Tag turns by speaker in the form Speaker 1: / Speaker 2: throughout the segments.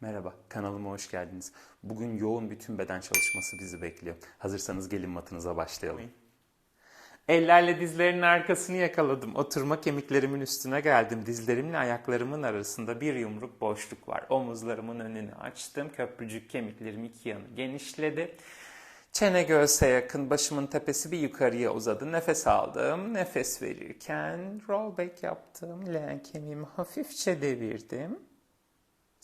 Speaker 1: Merhaba, kanalıma hoş geldiniz. Bugün yoğun bütün beden çalışması bizi bekliyor. Hazırsanız gelin matınıza başlayalım. Ellerle dizlerinin arkasını yakaladım. Oturma kemiklerimin üstüne geldim. Dizlerimle ayaklarımın arasında bir yumruk boşluk var. Omuzlarımın önünü açtım. Köprücük kemiklerim iki yanı genişledi. Çene göğse yakın, başımın tepesi bir yukarıya uzadı. Nefes aldım. Nefes verirken roll back yaptım. Leğen kemiğimi hafifçe devirdim.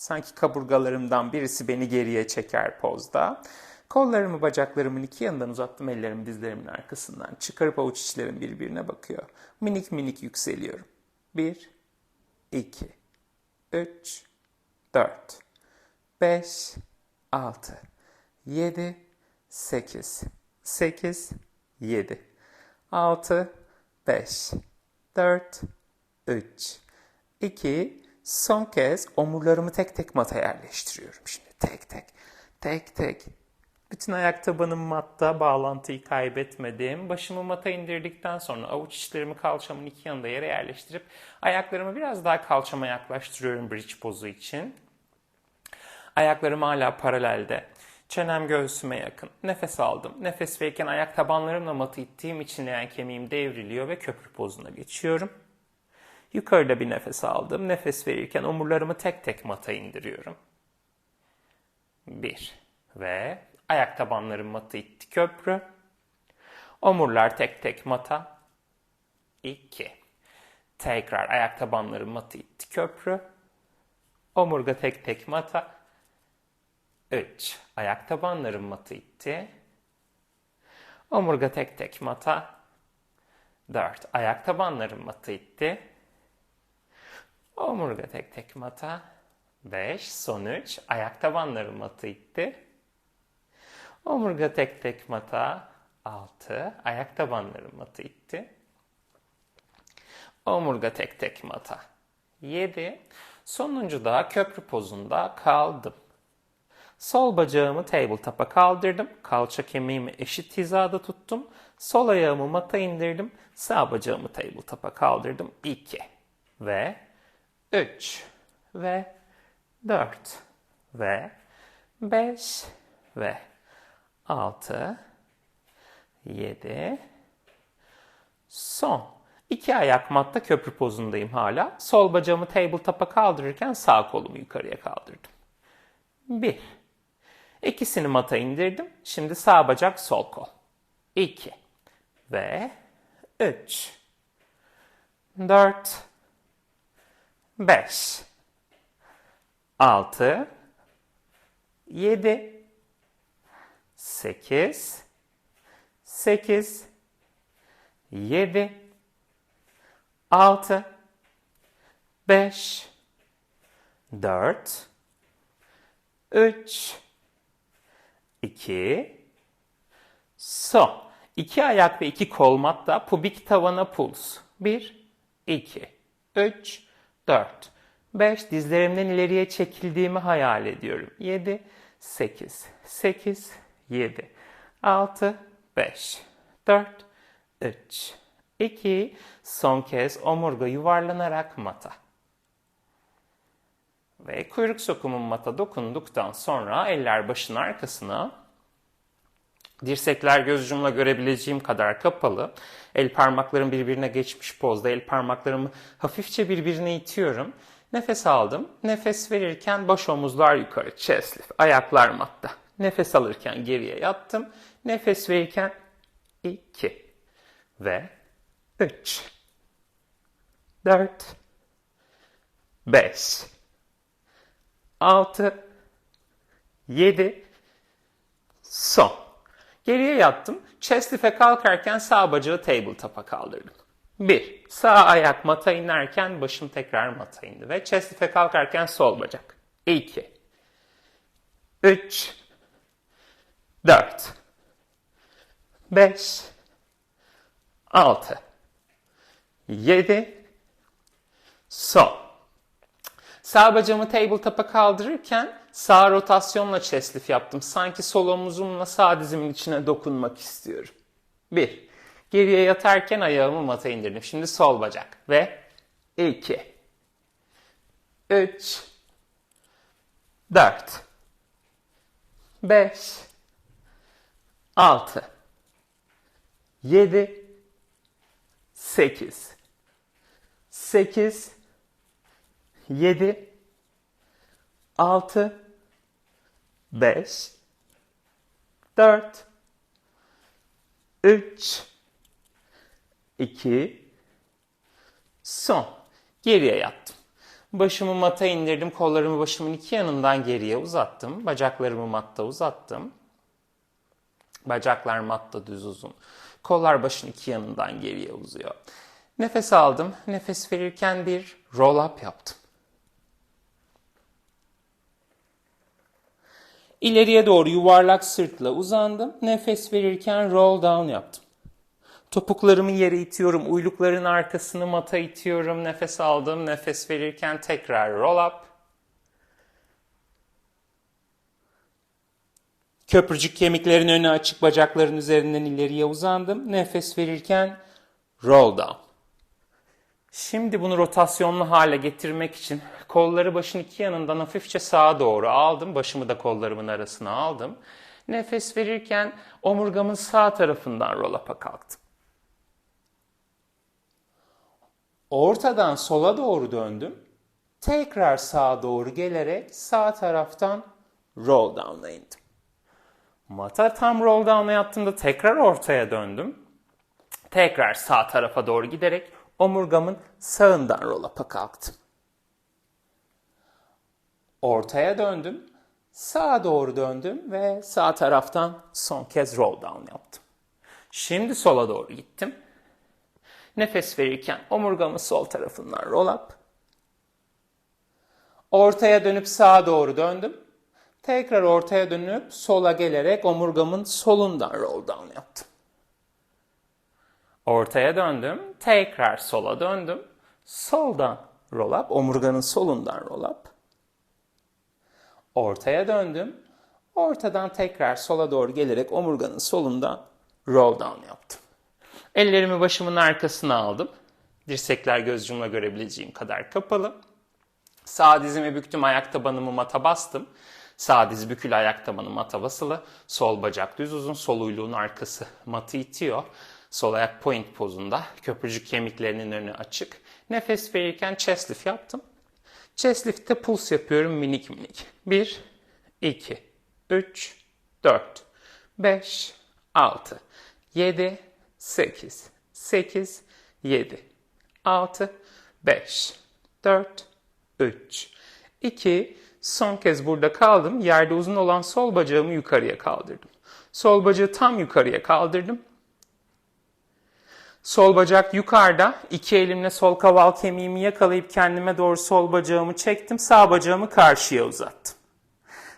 Speaker 1: Sanki kaburgalarımdan birisi beni geriye çeker pozda. Kollarımı bacaklarımın iki yanından uzattım, ellerimi dizlerimin arkasından. Çıkarıp avuç içlerim birbirine bakıyor. Minik minik yükseliyorum. 1, 2, 3, 4, 5, 6, 7, 8, 8, 7, 6, 5, 4, 3, 2, son kez omurlarımı tek tek mata yerleştiriyorum. Şimdi tek tek. Bütün ayak tabanım matta, bağlantıyı kaybetmedim. Başımı mata indirdikten sonra avuç içlerimi kalçamın iki yanında yere yerleştirip ayaklarımı biraz daha kalçama yaklaştırıyorum bridge pozu için. Ayaklarım hala paralelde. Çenem göğsüme yakın. Nefes aldım. Nefes verirken ayak tabanlarımla matı ittiğim için leğen kemiğim devriliyor ve köprü pozuna geçiyorum. Yukarıda bir nefes aldım. Nefes verirken omurlarımı tek tek mata indiriyorum. 1 ve ayak tabanlarım matı itti köprü. Omurlar tek tek mata. 2. Tekrar ayak tabanlarım matı itti köprü. Omurga tek tek mata. 3. Ayak tabanlarım matı itti. Omurga tek tek mata. 4. Ayak tabanlarım matı itti. Omurga tek tek mata. 5. Son 3. Ayak tabanlarım matı itti. Omurga tek tek mata. 6. Ayak tabanlarım matı itti. Omurga tek tek mata. 7. Sonuncu da köprü pozunda kaldım. Sol bacağımı tabletop'a kaldırdım. Kalça kemiğimi eşit hizada tuttum. Sol ayağımı mata indirdim. Sağ bacağımı tabletop'a kaldırdım. 2 ve 3 ve 4 ve 5 ve 6, 7, son. 2 ayak matta köprü pozundayım hala. Sol bacağımı tabletop'a kaldırırken sağ kolumu yukarıya kaldırdım. 1. İkisini mata indirdim. Şimdi sağ bacak sol kol. 2 ve 3, 4, 5, 6, 7, 8, 8, 7, 6, 5, 4, 3, 2, son. 2 ayak ve 2 kol matta, pubik tavana puls. 1, 2, 3, 4, 5. Dizlerimden ileriye çekildiğimi hayal ediyorum. 7, 8, 8, 7, 6, 5, 4, 3, 2. Son kez omurga yuvarlanarak mata. Ve kuyruk sokumum mata dokunduktan sonra eller başın arkasına. Dirsekler göz ucumla görebileceğim kadar kapalı. El parmaklarım birbirine geçmiş pozda. El parmaklarımı hafifçe birbirine itiyorum. Nefes aldım. Nefes verirken baş omuzlar yukarı. Chest lift. Ayaklar matta. Nefes alırken geriye yattım. Nefes verirken 2 ve 3, 4, 5, 6, 7, son. Geriye yattım. Chest lift'e kalkarken sağ bacağı tabletop'a kaldırdım. 1. Sağ ayak mata inerken başım tekrar mata indi. Ve chest lift'e kalkarken sol bacak. 2. 3. 4. 5. 6. 7. Son. Sağ bacağımı tabletop'a kaldırırken sağ rotasyonla chest lift yaptım. Sanki sol omuzumla sağ dizimin içine dokunmak istiyorum. 1. Geriye yatarken ayağımı mata indirdim. Şimdi sol bacak. Ve 2. 3. 4, 5, 6, 7, 8, 8, 7, 6, 5, 4, 3, 2, son. Geriye yattım. Başımı mata indirdim. Kollarımı başımın iki yanından geriye uzattım. Bacaklarımı matta uzattım. Bacaklar matta düz uzun. Kollar başın iki yanından geriye uzuyor. Nefes aldım. Nefes verirken bir roll up yaptım. İleriye doğru yuvarlak sırtla uzandım. Nefes verirken roll down yaptım. Topuklarımı yere itiyorum. Uylukların arkasını mata itiyorum. Nefes aldım. Nefes verirken tekrar roll up. Köprücük kemiklerin önü açık, bacakların üzerinden ileriye uzandım. Nefes verirken roll down. Şimdi bunu rotasyonlu hale getirmek için kolları başın iki yanından hafifçe sağa doğru aldım. Başımı da kollarımın arasına aldım. Nefes verirken omurgamın sağ tarafından roll up'a kalktım. Ortadan sola doğru döndüm. Tekrar sağa doğru gelerek sağ taraftan roll down'a indim. Mata tam roll down'a yattığımda tekrar ortaya döndüm. Tekrar sağ tarafa doğru giderek omurgamın sağından roll up'a kalktım. Ortaya döndüm. Sağa doğru döndüm ve sağ taraftan son kez roll down yaptım. Şimdi sola doğru gittim. Nefes verirken omurgamın sol tarafından roll up. Ortaya dönüp sağa doğru döndüm. Tekrar ortaya dönüp sola gelerek omurgamın solundan roll down yaptım. Ortaya döndüm. Tekrar sola döndüm. Soldan roll up. Omurganın solundan roll up. Ortaya döndüm. Ortadan tekrar sola doğru gelerek omurganın solundan roll down yaptım. Ellerimi başımın arkasına aldım. Dirsekler göz ucumla görebileceğim kadar kapalı. Sağ dizimi büktüm, ayak tabanımı mata bastım. Sağ diz bükülü, ayak tabanı mata basılı. Sol bacak düz uzun, sol uyluğun arkası matı itiyor. Sol ayak point pozunda. Köprücük kemiklerinin önü açık. Nefes verirken chest lift yaptım. Chest lift'te puls yapıyorum minik minik. 1, 2, 3, 4, 5, 6, 7, 8, 8, 7, 6, 5, 4, 3, 2, son kez burada kaldım. Yerde uzun olan sol bacağımı yukarıya kaldırdım. Sol bacağı tam yukarıya kaldırdım. Sol bacak yukarıda. İki elimle sol kaval kemiğimi yakalayıp kendime doğru sol bacağımı çektim. Sağ bacağımı karşıya uzattım.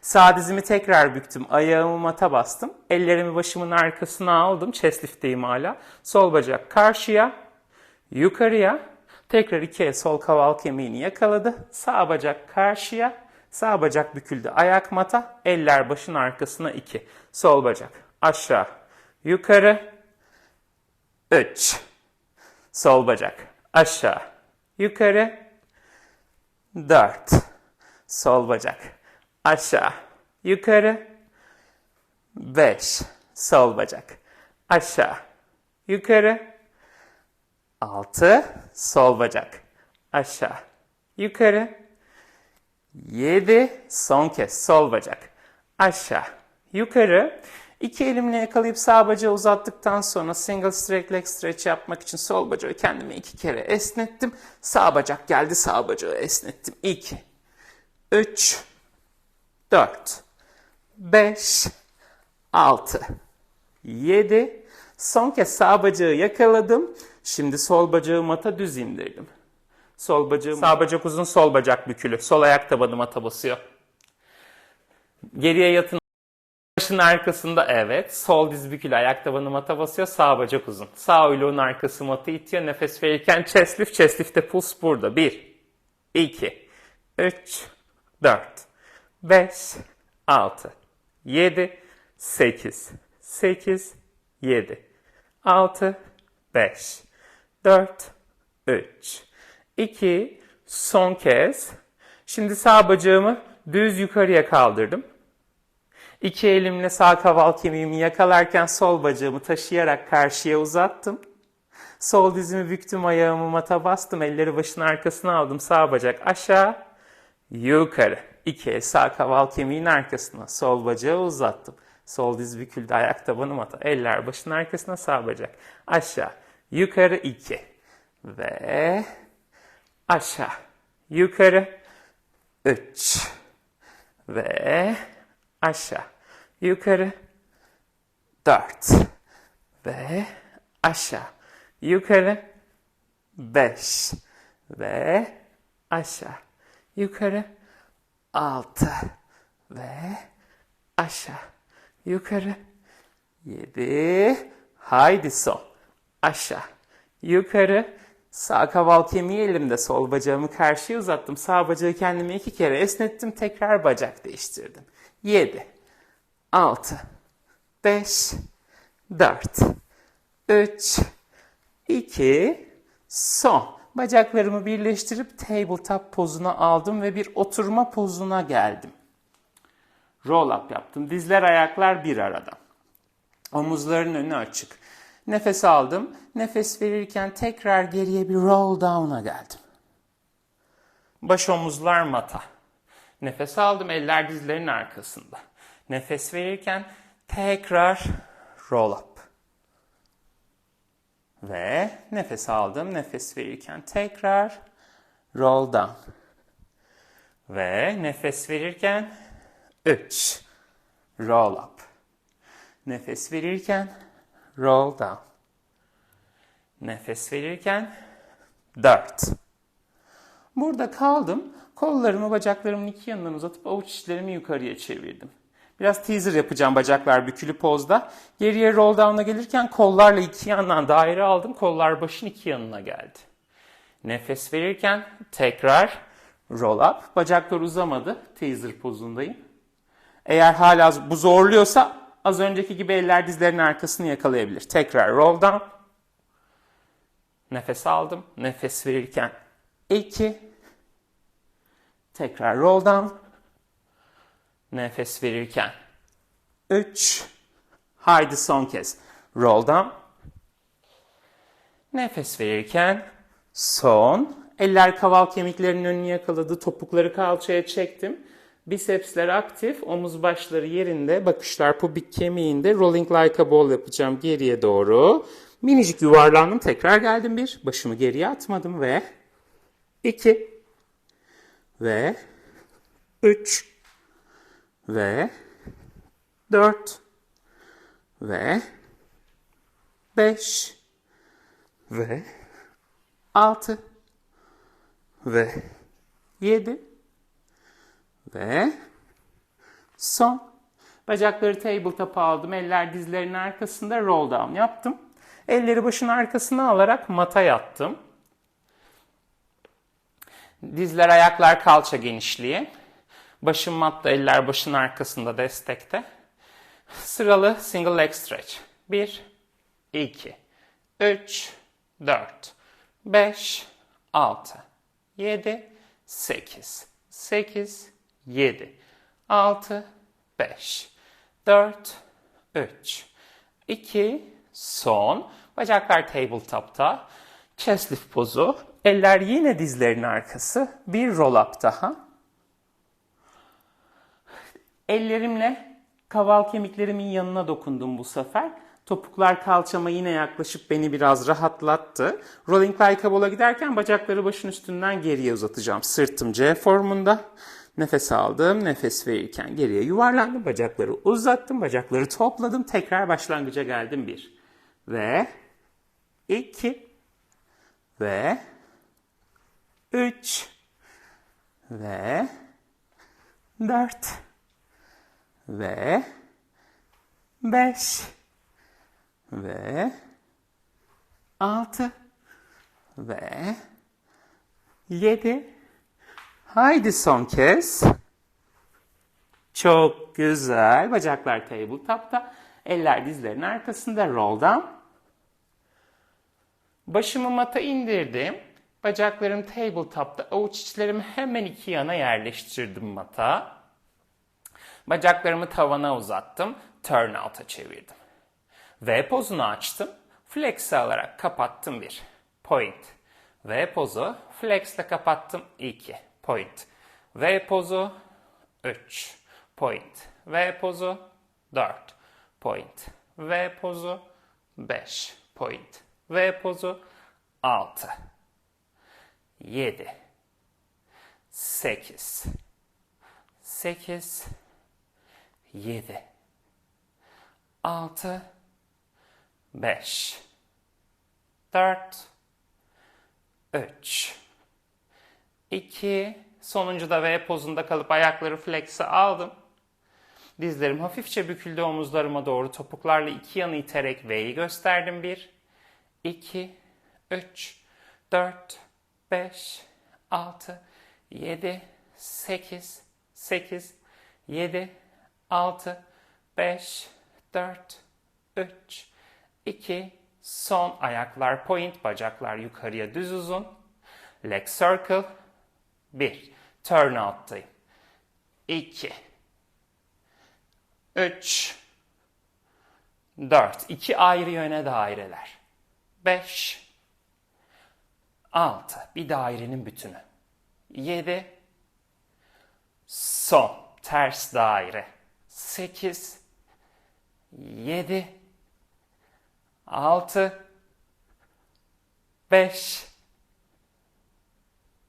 Speaker 1: Sağ dizimi tekrar büktüm. Ayağımı mata bastım. Ellerimi başımın arkasına aldım. Chest lift'teyim hala. Sol bacak karşıya, yukarıya. Tekrar iki el sol kaval kemiğini yakaladı. Sağ bacak karşıya. Sağ bacak büküldü. Ayak mata. Eller başın arkasına 2. Sol bacak aşağı, yukarı. 3. Sol bacak aşağı, yukarı. 4. Sol bacak aşağı, yukarı. 5. Sol bacak aşağı, yukarı. 6. Sol bacak aşağı, yukarı. 7. Son kez sol bacak aşağı, yukarı. İki elimle yakalayıp sağ bacağı uzattıktan sonra single straight leg stretch yapmak için sol bacağı kendime 2 kere esnettim. Sağ bacak geldi, sağ bacağı esnettim. 2, 3, 4, 5, 6, 7. Son kez sağ bacağı yakaladım. Şimdi sol bacağı mata düz indirdim. Sol bacağım, sağ bacak uzun, sol bacak bükülü. Sol ayak tabanı mata basıyor. Geriye yatın. Başın arkasında evet. Sol diz bükülü, ayak tabanı mata basıyor. Sağ bacak uzun. Sağ uyluğun arkası matı itiyor. Nefes verirken chest lift. Chest lift'te puls burada. 1, 2, 3, 4, 5, 6, 7, 8, 8, 7, 6, 5, 4, 3, 2, son kez. Şimdi sağ bacağımı düz yukarıya kaldırdım. İki elimle sağ kaval kemiğimi yakalarken sol bacağımı taşıyarak karşıya uzattım. Sol dizimi büktüm, ayağımı mata bastım, elleri başın arkasına aldım, sağ bacak aşağı, yukarı. İki el sağ kaval kemiğin arkasına, sol bacağı uzattım. Sol diz büküldü, ayak tabanı mata, eller başın arkasına, sağ bacak aşağı, yukarı, iki. Ve aşağı, yukarı, üç. Ve aşağı, yukarı, 4 ve aşağı, yukarı, 5 ve aşağı, yukarı, 6 ve aşağı, yukarı, 7. Haydi son. Aşağı, yukarı, sağ kaval kemiği elimde, sol bacağımı karşıya uzattım. Sağ bacağı kendime 2 kere esnettim, tekrar bacak değiştirdim. 7, 6, 5, 4, 3, 2, son. Bacaklarımı birleştirip tabletop pozuna aldım ve bir oturma pozuna geldim. Roll up yaptım. Dizler, ayaklar bir arada. Omuzların önü açık. Nefes aldım. Nefes verirken tekrar geriye bir roll down'a geldim. Baş omuzlar mata. Nefes aldım, eller dizlerin arkasında. Nefes verirken tekrar roll up. Ve nefes aldım, nefes verirken tekrar roll down. Ve nefes verirken 3, roll up. Nefes verirken roll down. Nefes verirken 4. Burada kaldım. Kollarımı bacaklarımın iki yanından uzatıp avuç içlerimi yukarıya çevirdim. Biraz teaser yapacağım bacaklar bükülü pozda. Geriye roll down'a gelirken kollarla iki yandan daire aldım. Kollar başın iki yanına geldi. Nefes verirken tekrar roll up. Bacaklar uzamadı. Teaser pozundayım. Eğer hala bu zorluyorsa az önceki gibi eller dizlerin arkasını yakalayabilir. Tekrar roll down. Nefes aldım. Nefes verirken 2. Tekrar roll down. Nefes verirken 3. Haydi son kez. Roll down. Nefes verirken son. Eller kaval kemiklerinin önünü yakaladı. Topukları kalçaya çektim. Bisepsler aktif. Omuz başları yerinde. Bakışlar pubik kemiğinde. Rolling like a ball yapacağım geriye doğru. Minicik yuvarlandım. Tekrar geldim bir. Başımı geriye atmadım ve 2 ve 3 ve 4 ve 5 ve 6 ve 7 ve son. Bacakları tabletop'a aldım. Eller dizlerinin arkasında roll down yaptım. Elleri başın arkasına alarak mata yattım. Dizler, ayaklar kalça genişliği. Başım matta, eller başın arkasında destekte. Sıralı single leg stretch. 1, 2, 3, 4, 5, 6, 7, 8, 8, 7, 6, 5, 4, 3, 2, son. Bacaklar tabletop'ta. Chest lift pozu. Eller yine dizlerin arkası. Bir roll up daha. Ellerimle kaval kemiklerimin yanına dokundum bu sefer. Topuklar kalçama yine yaklaşıp beni biraz rahatlattı. Rolling like a ball'a giderken bacakları başın üstünden geriye uzatacağım. Sırtım C formunda. Nefes aldım. Nefes verirken geriye yuvarlandım. Bacakları uzattım. Bacakları topladım. Tekrar başlangıca geldim. 1 ve 2 ve 3 ve 4 ve 5 ve 6 ve 7. Haydi son kez. Çok güzel. Bacaklar tabletop'ta. Eller dizlerin arkasında. Roll down. Başımı mata indirdim. Bacaklarım tabletop'ta, avuç içlerimi hemen iki yana yerleştirdim mata. Bacaklarımı tavana uzattım, turn out'a çevirdim. V pozunu açtım, flex'i alarak kapattım 1, point. V pozu, flex'le kapattım 2, point. V pozu 3, point. V pozu 4, point. V pozu 5, point. V pozu 6, 7, 8, 8, 7, 6, 5, 4, 3, 2, sonuncu da V pozunda kalıp ayakları flex'e aldım. Dizlerim hafifçe büküldü, omuzlarıma doğru topuklarla iki yanı iterek V'yi gösterdim. 1, 2, 3, 4, 5, 6, 7, 8, 8, 7, 6, 5, 4, 3, 2, son. Ayaklar point, bacaklar yukarıya düz uzun. Leg circle. 1, turn out'tayım. 2, 3, 4, 2 ayrı yöne daireler. 5, 6, bir dairenin bütünü. 7, son, ters daire. 8, 7, 6, 5,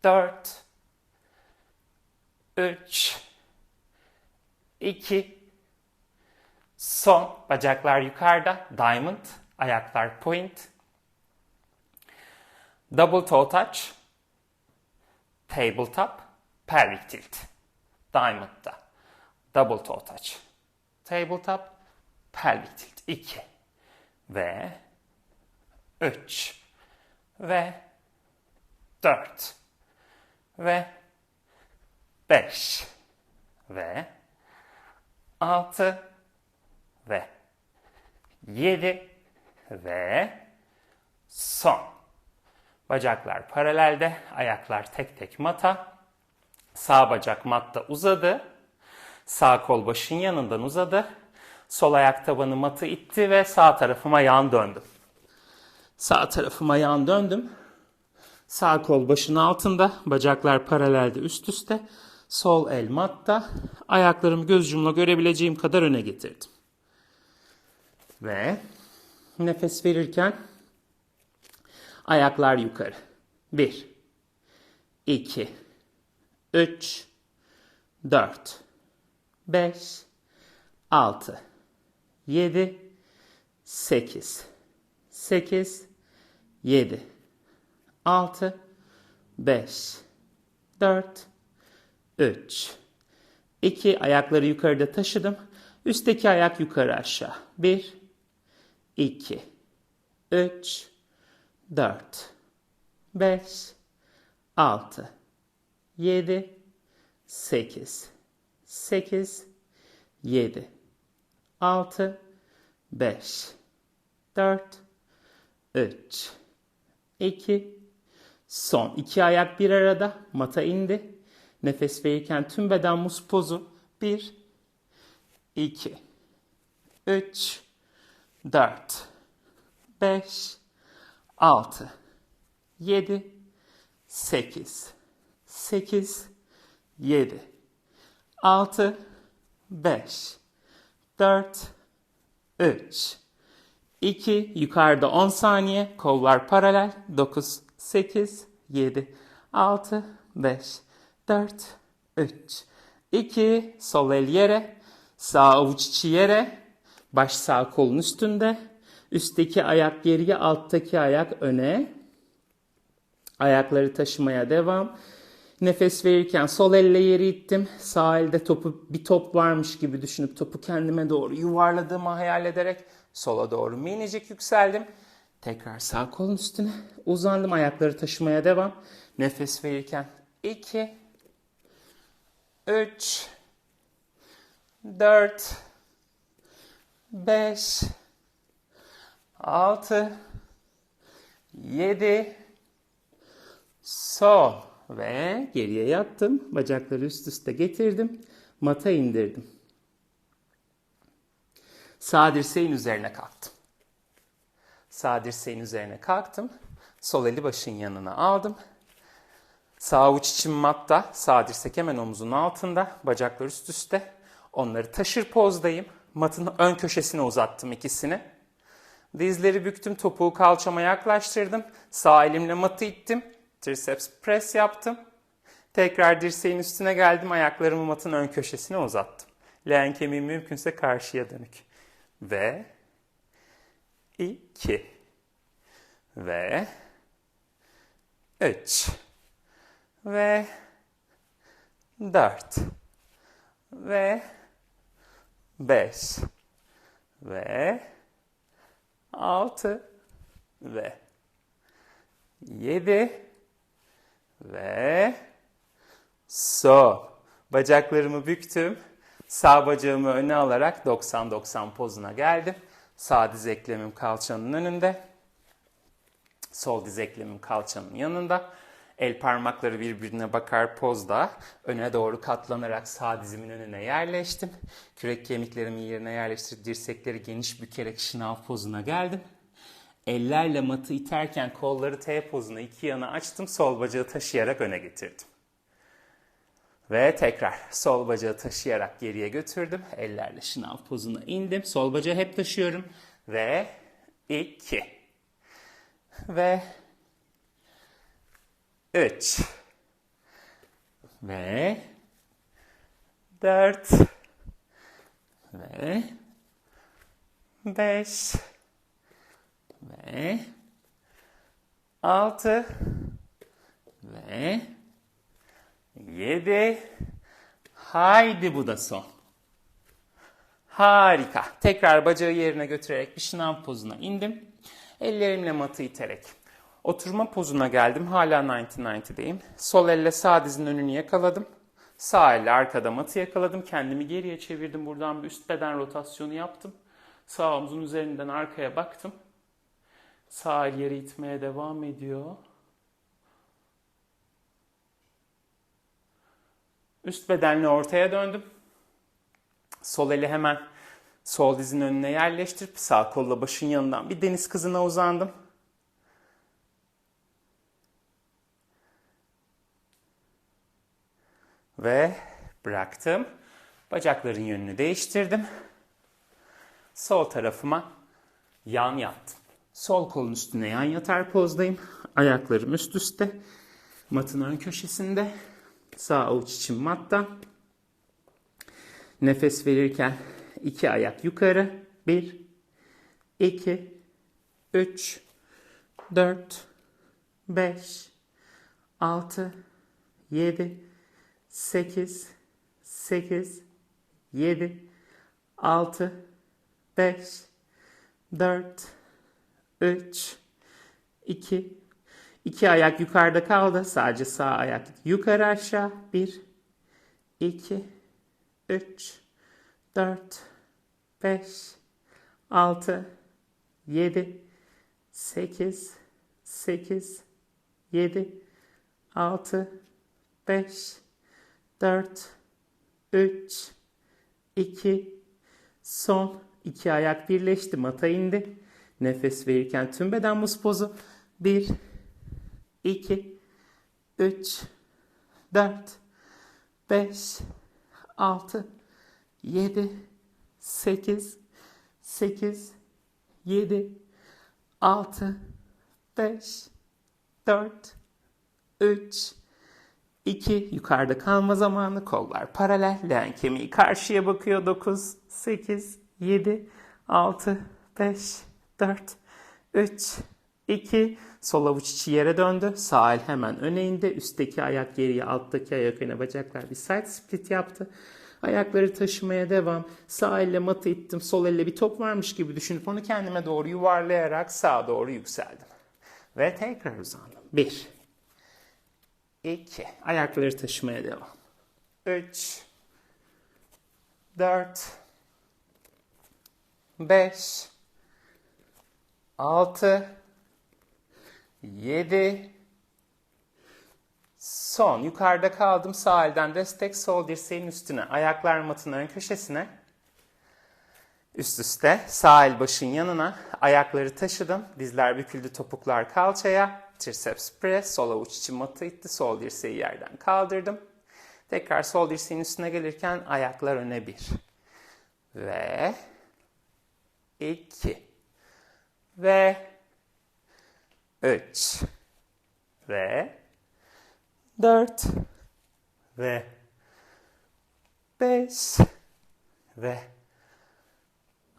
Speaker 1: 4, 3, 2, son. Bacaklar yukarıda, diamond, ayaklar point. Double toe touch, tabletop, pelvic tilt. Diamond'da. Double toe touch, tabletop, pelvic tilt. 2 ve 3 ve 4 ve 5 ve 6 ve 7 ve son. Bacaklar paralelde, ayaklar tek tek mata. Sağ bacak matta uzadı. Sağ kol başın yanından uzadı. Sol ayak tabanı matı itti ve sağ tarafıma yan döndüm. Sağ tarafıma yan döndüm. Sağ kol başın altında, bacaklar paralelde üst üste. Sol el matta. Ayaklarımı göz ucumla görebileceğim kadar öne getirdim. Ve nefes verirken ayaklar yukarı. 1, 2, 3, 4, 5, 6, 7, 8, 8, 7, 6, 5, 4, 3, 2, ayakları yukarıda taşıdım. Üstteki ayak yukarı aşağı. 1, 2, 3, 4, 5, 6, 7, 8, 8, 7, 6, 5, 4, 3, 2, son. İki ayak bir arada, mata indi. Nefes verirken tüm beden muz pozu. 1, 2, 3, 4, 5, 6, 7, 8, 8, 7, 6, 5, 4, 3, 2, yukarıda 10 saniye, kollar paralel, 9, 8, 7, 6, 5, 4, 3, 2, sol el yere, sağ avuç içi yere, baş sağ kolun üstünde, üstteki ayak geriye, alttaki ayak öne. Ayakları taşımaya devam. Nefes verirken sol elle yeri ittim. Sağ elde bir top varmış gibi düşünüp topu kendime doğru yuvarladığımı hayal ederek sola doğru minicik yükseldim. Tekrar sağ kolun üstüne uzandım. Ayakları taşımaya devam. Nefes verirken 2, 3, 4, 5, 6, 7, sol ve geriye yattım. Bacakları üst üste getirdim. Mata indirdim. Sağ dirseğin üzerine kalktım. Sağ dirseğin üzerine kalktım. Sol eli başın yanına aldım. Sağ avuç içim matta. Sağ dirsek hemen omuzun altında. Bacaklar üst üste. Onları taşır pozdayım. Matın ön köşesine uzattım ikisini. Dizleri büktüm. Topuğu kalçama yaklaştırdım. Sağ elimle matı ittim. Triceps press yaptım. Tekrar dirseğin üstüne geldim. Ayaklarımı matın ön köşesine uzattım. Leğen kemiğim mümkünse karşıya dönük. Ve 2 ve 3 ve 4 ve 5 ve 6 ve 7 ve sol. Bacaklarımı büktüm. Sağ bacağımı öne alarak 90-90 pozuna geldim. Sağ diz eklemim kalçanın önünde. Sol diz eklemim kalçanın yanında. El parmakları birbirine bakar pozda. Öne doğru katlanarak sağ dizimin önüne yerleştim. Kürek kemiklerimi yerine yerleştirip dirsekleri geniş bükerek şınav pozuna geldim. Ellerle matı iterken kolları T pozuna iki yana açtım. Sol bacağı taşıyarak öne getirdim. Ve tekrar sol bacağı taşıyarak geriye götürdüm. Ellerle şınav pozuna indim. Sol bacağı hep taşıyorum. Ve 2 ve 3 ve 4 ve 5 ve 6 ve 7. Haydi bu da son. Harika. Tekrar bacağı yerine götürerek bir şınav pozuna indim. Ellerimle matı iterek oturma pozuna geldim. Hala 90-90'deyim. Sol elle sağ dizin önünü yakaladım. Sağ elle arkada matı yakaladım. Kendimi geriye çevirdim. Buradan bir üst beden rotasyonu yaptım. Sağ omzun üzerinden arkaya baktım. Sağ el yere itmeye devam ediyor. Üst bedenle ortaya döndüm. Sol eli hemen sol dizin önüne yerleştirip sağ kolla başın yanından bir deniz kızına uzandım. Ve bıraktım. Bacakların yönünü değiştirdim. Sol tarafıma yan yattım. Sol kolun üstüne yan yatar pozdayım. Ayaklarım üst üste. Matın ön köşesinde. Sağ avuç içim matta. Nefes verirken iki ayak yukarı. 1, 2, 3, 4, 5, 6, 7, 8, 7, 6, 5, 4, 3, 2, 2 ayak yukarıda kaldı. Sadece sağ ayak yukarı aşağı. 1, 2, 3, 4, 5, 6, 7, 8, 7, 6, 5, 4, 3, 2, son. 2 ayak birleşti. Mata indi. Nefes verirken tüm beden muz pozu. 1, 2, 3, 4, 5, 6, 7, 8, 7, 6, 5, 4, 3, 2. Yukarıda kalma zamanı. Kollar paralel. Leğen kemiği karşıya bakıyor. 9, 8, 7, 6, 5, 4, 3, 2. Sol avuç içi yere döndü. Sağ el hemen öne indi. Üstteki ayak geriye, alttaki ayak öne. Bacaklar bir side split yaptı. Ayakları taşımaya devam. Sağ elle matı ittim. Sol elle bir top varmış gibi düşünüp onu kendime doğru yuvarlayarak sağa doğru yükseldim. Ve tekrar uzandım. 1, 2. Ayakları taşımaya devam. 3, 4, 5, 6, 7, Son. Yukarıda kaldım. Sağ elden destek. Sol dirseğin üstüne. Ayaklar matın ön köşesine. Üst üste. Sağ el başın yanına. Ayakları taşıdım. Dizler büküldü. Topuklar kalçaya. Triceps press. Sol avuç içi matı itti. Sol dirseği yerden kaldırdım. Tekrar sol dirseğin üstüne gelirken ayaklar öne 1. Ve 2. Ve 3. Ve 4. Ve 5. Ve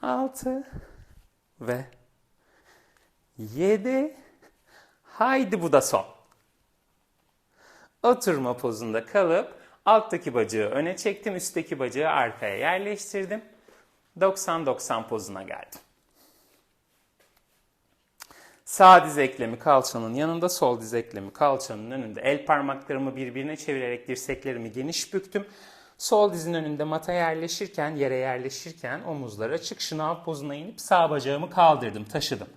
Speaker 1: 6. Ve 7. Haydi bu da son. Oturma pozunda kalıp alttaki bacağı öne çektim, üstteki bacağı arkaya yerleştirdim. 90-90 pozuna geldim. Sağ diz eklemi kalçanın yanında, sol diz eklemi kalçanın önünde. El parmaklarımı birbirine çevirerek dirseklerimi geniş büktüm. Sol dizin önünde mata yerleşirken, yere yerleşirken omuzlar açık, şınav pozuna inip sağ bacağımı kaldırdım, taşıdım.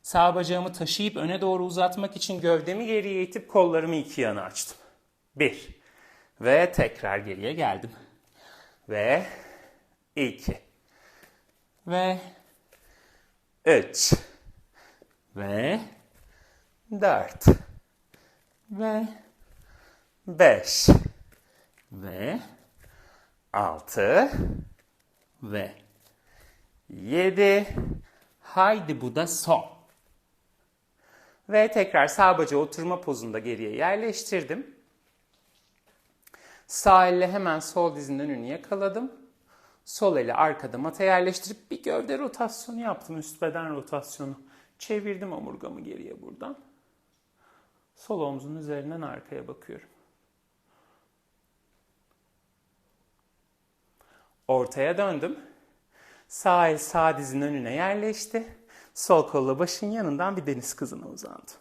Speaker 1: Sağ bacağımı taşıyıp öne doğru uzatmak için gövdemi geriye itip kollarımı iki yana açtım. 1. Ve tekrar geriye geldim. Ve 2. Ve 3. Ve 4. Ve 5. Ve 6. Ve 7. Haydi bu da son. Ve tekrar sağ bacağı oturma pozunda geriye yerleştirdim. Sağ elle hemen sol dizin önünü yakaladım. Sol eli arkada mata yerleştirip bir gövde rotasyonu yaptım. Üst beden rotasyonu. Çevirdim omurgamı geriye buradan. Sol omzun üzerinden arkaya bakıyorum. Ortaya döndüm. Sağ el sağ dizin önüne yerleşti. Sol kolla başın yanından bir deniz kızına uzandım.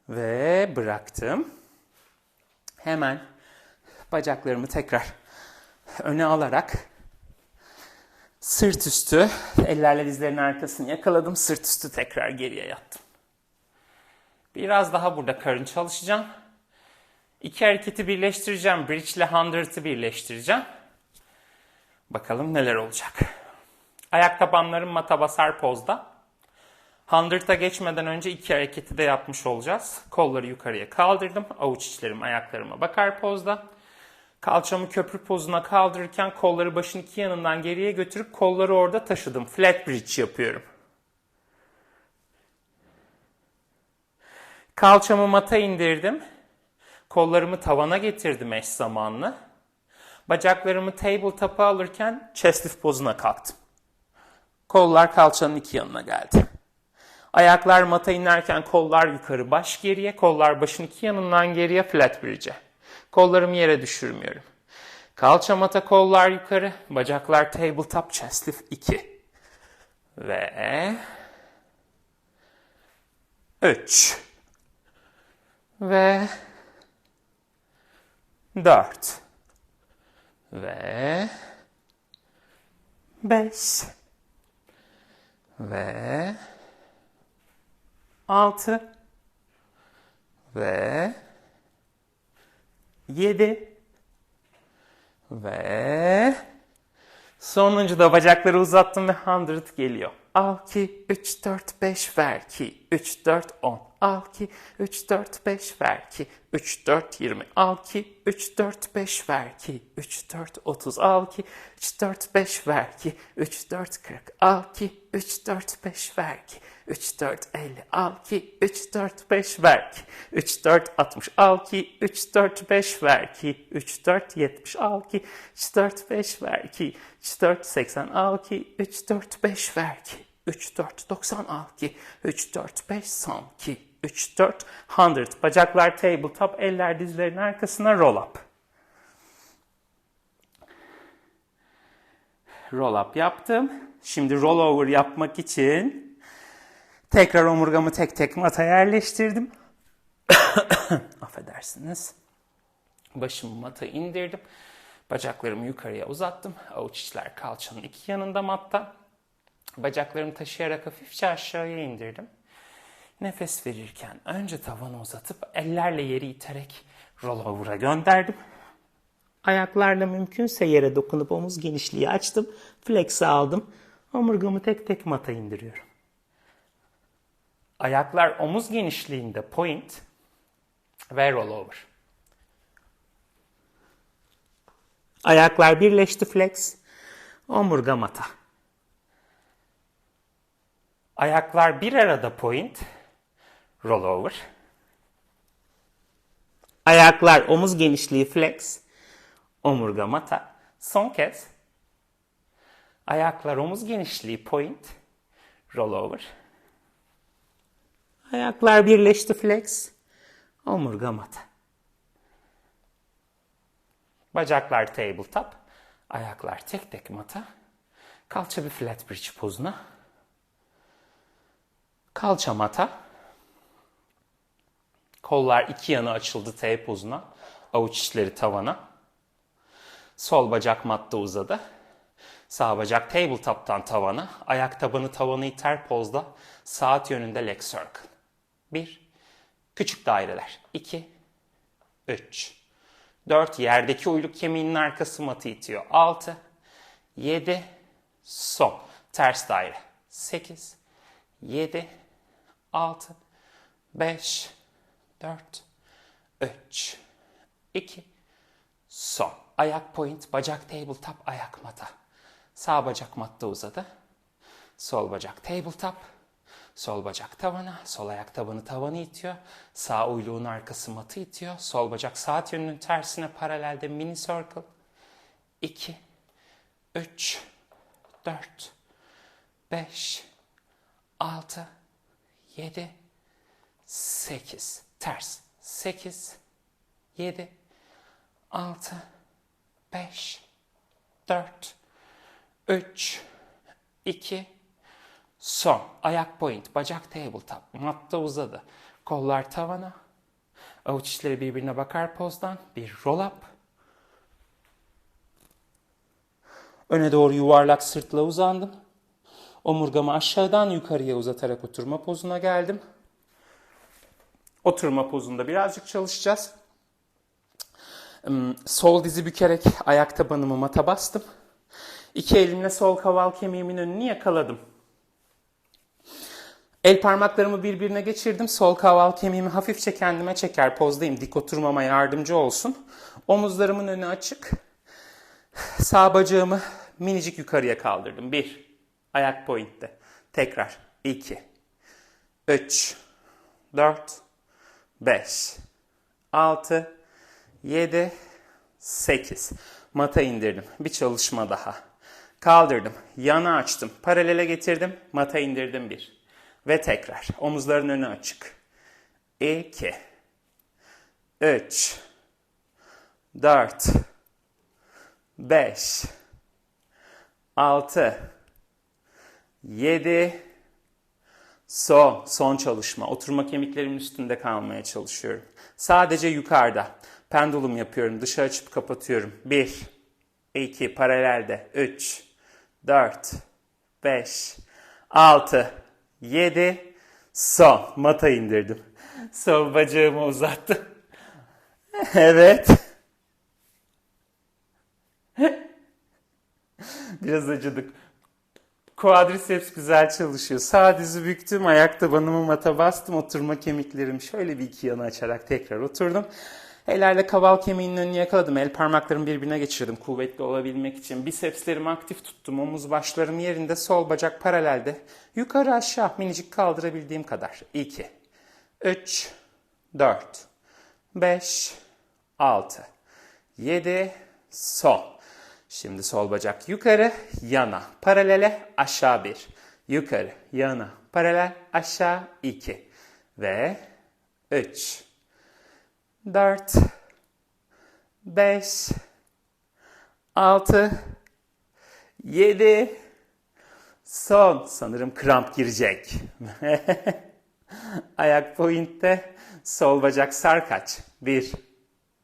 Speaker 1: Ve bıraktım. Hemen bacaklarımı tekrar öne alarak sırt üstü, ellerle dizlerin arkasını yakaladım. Sırt üstü tekrar geriye yattım. Biraz daha burada karın çalışacağım. İki hareketi birleştireceğim. Bridge ile 100'ı birleştireceğim. Bakalım neler olacak. Ayak tabanlarım mata basar pozda. 100'a geçmeden önce iki hareketi de yapmış olacağız. Kolları yukarıya kaldırdım. Avuç içlerim ayaklarıma bakar pozda. Kalçamı köprü pozuna kaldırırken kolları başın iki yanından geriye götürüp kolları orada taşıdım. Flat bridge yapıyorum. Kalçamı mata indirdim. Kollarımı tavana getirdim eş zamanlı. Bacaklarımı tabletop'a alırken chest lift pozuna kalktım. Kollar kalçanın iki yanına geldi. Ayaklar mata inerken kollar yukarı, baş geriye, kollar başın iki yanından geriye flat bridge'e. Kollarımı yere düşürmüyorum. Kalça mata, kollar yukarı, bacaklar tabletop, chest lift 2. Ve 3. Ve 4. Ve 5. Ve 6. Ve 7. Ve sonuncu da bacakları uzattım ve 100 geliyor. Al ki 3, 4, 5 ver ki 3, 4, 10. Al ki 3, 4, 5 ver ki 3, 4, 20. Al ki 3, 4, 5 ver ki 3, 4, 30. Al ki 3, 4, 5 ver ki 3, 4, 40. Al ki 3, 4, 5 ver ki 3, 4, 50. Al ki 3, 4, 5 ver ki 3, 4, 60. Al ki 3, 4, 5 ver ki 3, 4, 70. Al ki 3, 4, 5 ver ki 3, 4, 80. Al ki 3, 4, 5 ver ki 3, 4, 90. Al ki 3, 4, 5 son ki 3, 4, 100. Bacaklar tabletop, eller dizlerin arkasına roll up. Roll up yaptım. Şimdi roll over yapmak için tekrar omurgamı tek tek mata yerleştirdim. Affedersiniz. Başımı mata indirdim. Bacaklarımı yukarıya uzattım. Avuç içler kalçanın iki yanında matta. Bacaklarımı taşıyarak hafifçe aşağıya indirdim. Nefes verirken önce tavanı uzatıp ellerle yeri iterek rollover'a gönderdim. Ayaklarla mümkünse yere dokunup omuz genişliği açtım. Flex'i aldım. Omurgamı tek tek mata indiriyorum. Ayaklar omuz genişliğinde point ve rollover. Ayaklar birleşti flex. Omurga mata. Ayaklar bir arada point. Rollover. Ayaklar omuz genişliği flex. Omurga mata. Son kez. Ayaklar omuz genişliği point. Rollover. Ayaklar birleşti flex. Omurga mata. Bacaklar tabletop. Ayaklar tek tek mata. Kalça bir flat bridge pozuna. Kalça mata. Kollar iki yana açıldı T pozuna. Avuç içleri tavana. Sol bacak matta uzadı. Sağ bacak tabletop'tan tavana. Ayak tabanı tavanı iter pozda. Saat yönünde leg circle. 1. Küçük daireler. 2. 3. 4. Yerdeki uyluk kemiğinin arkası matı itiyor. 6. 7. Son. Ters daire. 8. 7. 6. 5. 4. 3. 2. Son. Ayak point, bacak tabletop, ayak mata. Sağ bacak matta uzadı. Sol bacak tabletop. Sol bacak tavana. Sol ayak tabanı tavanı itiyor. Sağ uyluğun arkası matı itiyor. Sol bacak saat yönünün tersine paralelde mini circle. 2, 3, 4, 5, 6, 7, 8. Ters. 8, 7, 6, 5, 4, 3, 2, son. Ayak point, bacak tabletop, matta uzadı. Kollar tavana. Avuç içleri birbirine bakar pozdan. Bir roll up. Öne doğru yuvarlak sırtla uzandım. Omurgamı aşağıdan yukarıya uzatarak oturma pozuna geldim. Oturma pozunda birazcık çalışacağız. Sol dizi bükerek ayak tabanımı mata bastım. İki elimle sol kaval kemiğimin önünü yakaladım. El parmaklarımı birbirine geçirdim. Sol kaval kemiğimi hafifçe kendime çeker pozdayım. Dik oturmama yardımcı olsun. Omuzlarımın önü açık. Sağ bacağımı minicik yukarıya kaldırdım. 1. Ayak pointte. Tekrar. 2. 3. 4. 5. 6. 7. 8. Mata indirdim. Bir çalışma daha. Kaldırdım. Yana açtım. Paralele getirdim. Mata indirdim 1. Ve tekrar. Omuzların önü açık. 2. 3. 4. 5. 6. 7. Son çalışma. Oturma kemiklerimin üstünde kalmaya çalışıyorum. Sadece yukarıda. Pendulum yapıyorum. Dışa açıp kapatıyorum. 1. 2. Paralelde. 3. 4. 5. 6. 7. Son. Mata indirdim. Sol bacağımı uzattım. Evet. Biraz acıdık. Quadriceps güzel çalışıyor. Sağ dizi büktüm, ayak tabanımı mata bastım, oturma kemiklerim şöyle bir iki yana açarak tekrar oturdum. Ellerle kaval kemiğinin önünü yakaladım. El parmaklarımı birbirine geçirdim kuvvetli olabilmek için. Bisepslerimi aktif tuttum. Omuz başlarım yerinde, sol bacak paralelde. Yukarı aşağı minicik kaldırabildiğim kadar. 2, 3, 4, 5, 6, 7, son. Şimdi sol bacak yukarı, yana, paralele, aşağı 1. Yukarı, yana, paralel, aşağı 2. Ve 3, 4, 5, 6, 7, son. Sanırım kramp girecek. Ayak pointte, sol bacak sarkaç. 1,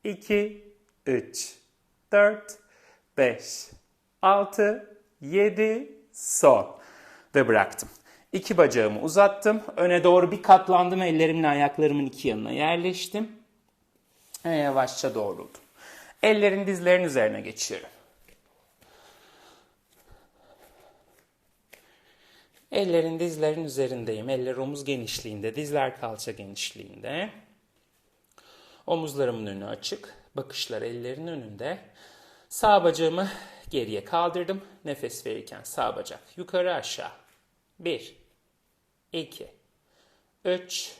Speaker 1: 2, 3, 4, 5, 6, 7, sol. Ve bıraktım. İki bacağımı uzattım. Öne doğru bir katlandım. Ellerimle ayaklarımın iki yanına yerleştim. Ve yavaşça doğruldum. Ellerin dizlerin üzerine geçiyorum. Ellerin dizlerin üzerindeyim. Eller omuz genişliğinde, dizler kalça genişliğinde. Omuzlarımın önü açık. Bakışlar ellerin önünde. Sağ bacağımı geriye kaldırdım. Nefes verirken sağ bacak yukarı aşağı. 1, 2, 3,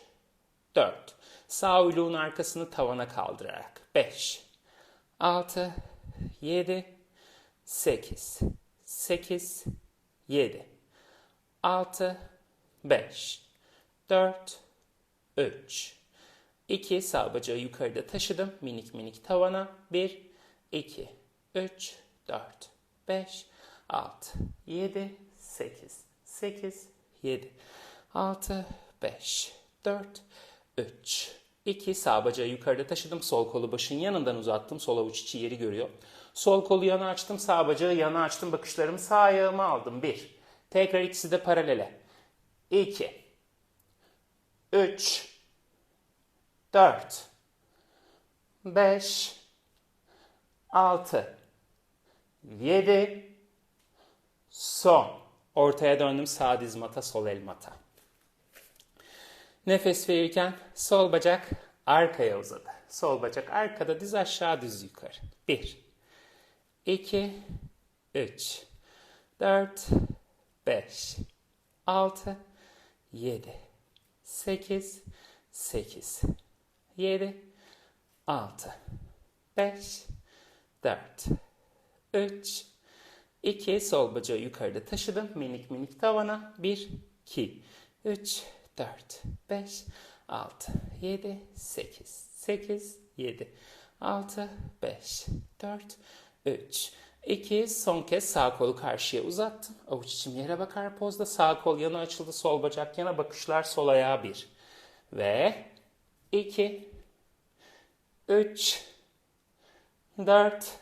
Speaker 1: 4. Sağ uyluğun arkasını tavana kaldırarak. 5, 6, 7, 8, 8, 7, 6, 5, 4, 3, 2. Sağ bacağı yukarıda taşıdım. Minik minik tavana. 1, 2, 3, 4, 5, 6, 7, 8, 8, 7, 6, 5, 4, 3, 2. Sağ bacağı yukarıda taşıdım. Sol kolu başın yanından uzattım. Sol avuç içi yeri görüyor. Sol kolu yana açtım. Sağ bacağı yana açtım. Bakışlarımı sağ ayağıma aldım. 1. Tekrar ikisi de paralele. 2, 3, 4, 5, 6, 7, son. Ortaya döndüm. Sağ diz mata, sol el mata. Nefes verirken sol bacak arkaya uzadı. Sol bacak arkada, diz aşağı, diz yukarı. 1, 2, 3, 4, 5, 6, 7, 8, 8, 7, 6, 5, 4, 3, 2. Sol bacağı yukarıda taşıdım. Minik minik tavana. 1, 2, 3, 4, 5, 6, 7, 8, 8, 7, 6, 5, 4, 3, 2. Son kez sağ kolu karşıya uzattım. Avuç içim yere bakar pozda. Sağ kol yana açıldı. Sol bacak yana. Bakışlar sol ayağa 1. Ve 2, 3, 4,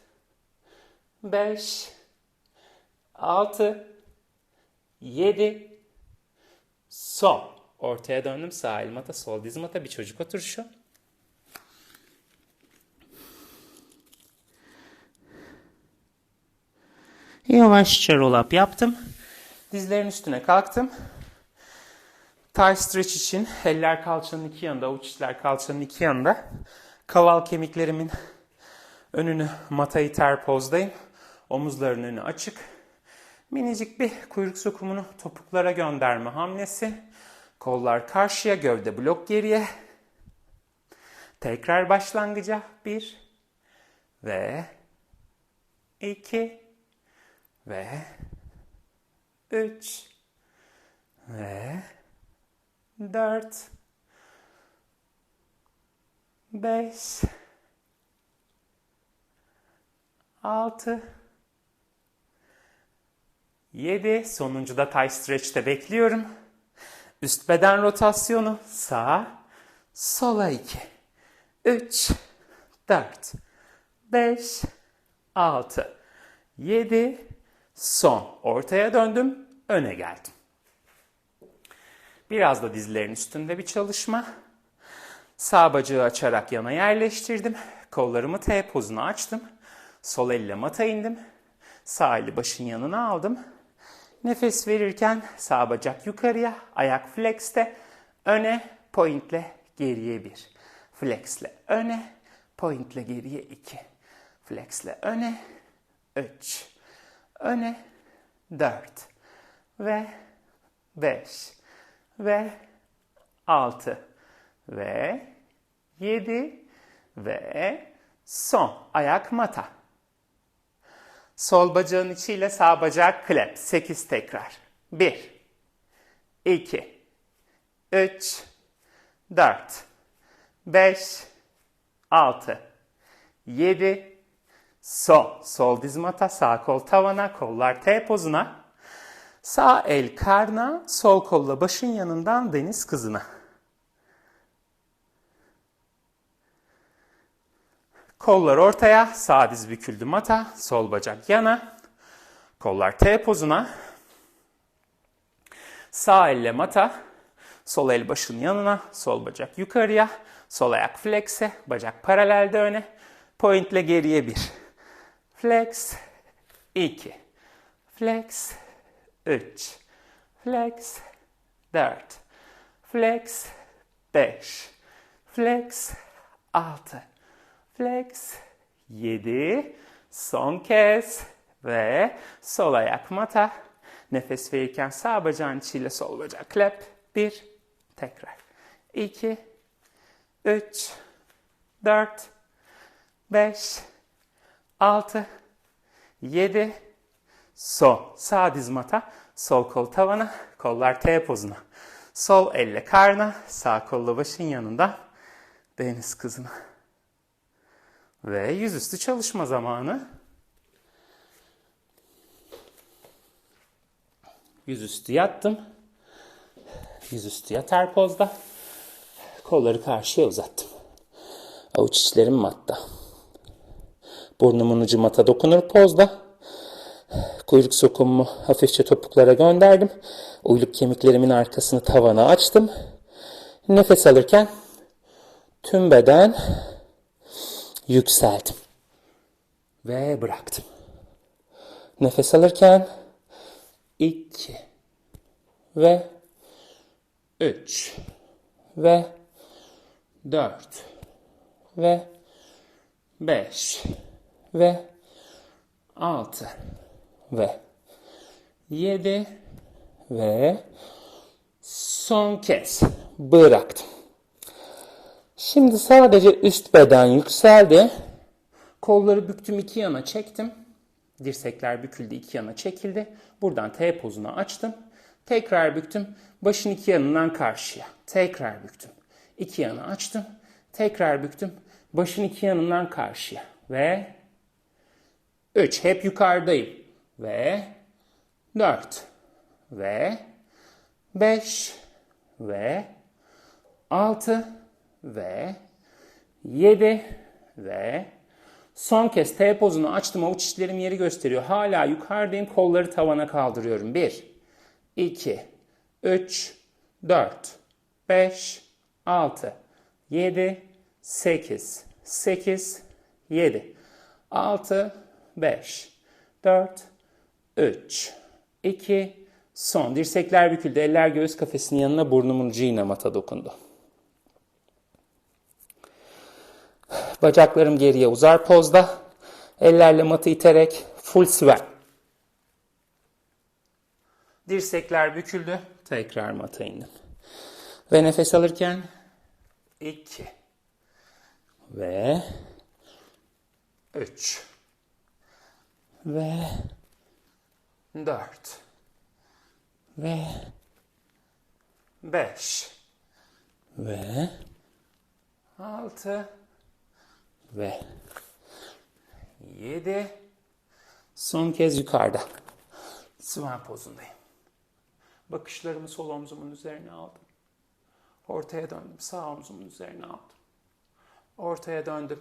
Speaker 1: 5, 6, 7, son. Ortaya döndüm. Sağ el mata, sol diz mata. Bir çocuk oturuşu. Yavaşça roll up yaptım. Dizlerin üstüne kalktım. Thigh stretch için eller kalçanın iki yanında, avuç içler kalçanın iki yanında. Kaval kemiklerimin önünü mata iter pozdayım. Omuzların önü açık. Minicik bir kuyruk sokumunu topuklara gönderme hamlesi. Kollar karşıya, gövde blok geriye. Tekrar başlangıca. 1 ve 2 ve 3 ve 4 5 6 7. Sonuncuda thigh stretch'te bekliyorum. Üst beden rotasyonu. Sağ, sola 2, 3, 4, 5, 6, 7, son. Ortaya döndüm, öne geldim. Biraz da dizlerin üstünde bir çalışma. Sağ bacağı açarak yana yerleştirdim. Kollarımı T pozuna açtım. Sol elle mata indim. Sağ eli başın yanına aldım. Nefes verirken sağ bacak yukarıya, ayak flex'te, öne, pointle, geriye 1. Flex'le öne, pointle geriye 2. Flex'le öne, 3. Öne, 4. Ve 5. Ve 6. Ve 7. Ve son. Ayak mata. Sol bacağın içiyle sağ bacak clap. 8 tekrar. 1, 2, 3, 4, 5, 6, 7, son. Sol diz mata, sağ kol tavana, kollar T pozuna. Sağ el karna, sol kolla başın yanından deniz kızına. Kollar ortaya, sağ diz büküldü mata, sol bacak yana. Kollar T pozuna. Sağ elle mata, sol el başın yanına, sol bacak yukarıya, sol ayak flex'e, bacak paralelde öne. Pointle geriye 1. Flex, 2. Flex, 3. Flex, 4. Flex, 5. Flex, 6. Flex, 7. Son kez ve sol ayak mata. Nefes verirken sağ bacağın içiyle sol bacak clap. 1. Tekrar. 2. 3. 4. 5. 6. 7. Son. Sağ diz mata. Sol kol tavana. Kollar T pozuna. Sol elle karna. Sağ kolla başın yanında. Deniz kızına. Ve yüzüstü çalışma zamanı. Yüzüstü yattım. Yüzüstü yatar pozda. Kolları karşıya uzattım. Avuç içlerim matta. Burnumun ucu mata dokunur pozda. Kuyruk sokumumu hafifçe topuklara gönderdim. Uyluk kemiklerimin arkasını tavana açtım. Nefes alırken tüm beden yükseldim. Ve bıraktım. Nefes alırken 2 ve 3 ve 4 ve 5 ve 6 ve 7 ve son kez bıraktım. Şimdi sadece üst beden yükseldi. Kolları büktüm, iki yana çektim. Dirsekler büküldü, iki yana çekildi. Buradan T pozuna açtım. Tekrar büktüm. Başın iki yanından karşıya. Tekrar büktüm. İki yana açtım. Tekrar büktüm. Başın iki yanından karşıya. Ve 3. Hep yukarıdayım. Ve 4. Ve 5. Ve 6. Ve 7. Ve son kez T pozunu açtım. Avuç içlerim yeri gösteriyor. Hala yukarıdayım. Kolları tavana kaldırıyorum. 1, 2, 3, 4, 5, 6, 7, 8, 8, 7, 6, 5, 4, 3, 2, son. Dirsekler büküldü. Eller göğüs kafesinin yanına, burnumun ucu yine mata dokundu. Bacaklarım geriye uzar pozda. Ellerle matı iterek full sven. Dirsekler büküldü. Tekrar mata indim. Ve nefes alırken 2 ve 3 ve 4 ve 5 ve 6 ve 7. Son kez yukarıda. Swan pozundayım. Bakışlarımı sol omzumun üzerine aldım. Ortaya döndüm. Sağ omzumun üzerine aldım. Ortaya döndüm.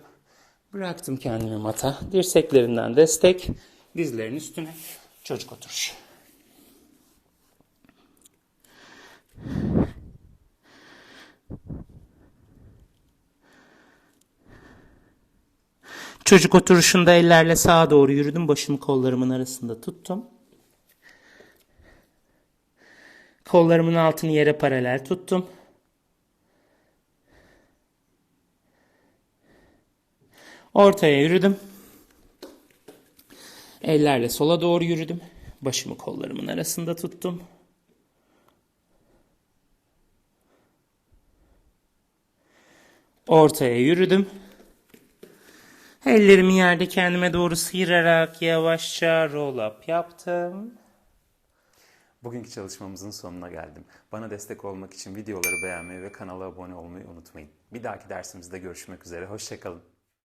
Speaker 1: Bıraktım kendimi mata. Dirseklerinden destek. Dizlerin üstüne. Çocuk oturuşu. Çocuk oturuşunda ellerle sağa doğru yürüdüm. Başımı kollarımın arasında tuttum. Kollarımın altını yere paralel tuttum. Ortaya yürüdüm. Ellerle sola doğru yürüdüm. Başımı kollarımın arasında tuttum. Ortaya yürüdüm. Ellerimi yerde kendime doğru sıyırarak yavaşça roll up yaptım. Bugünkü çalışmamızın sonuna geldim. Bana destek olmak için videoları beğenmeyi ve kanala abone olmayı unutmayın. Bir dahaki dersimizde görüşmek üzere. Hoşça kalın.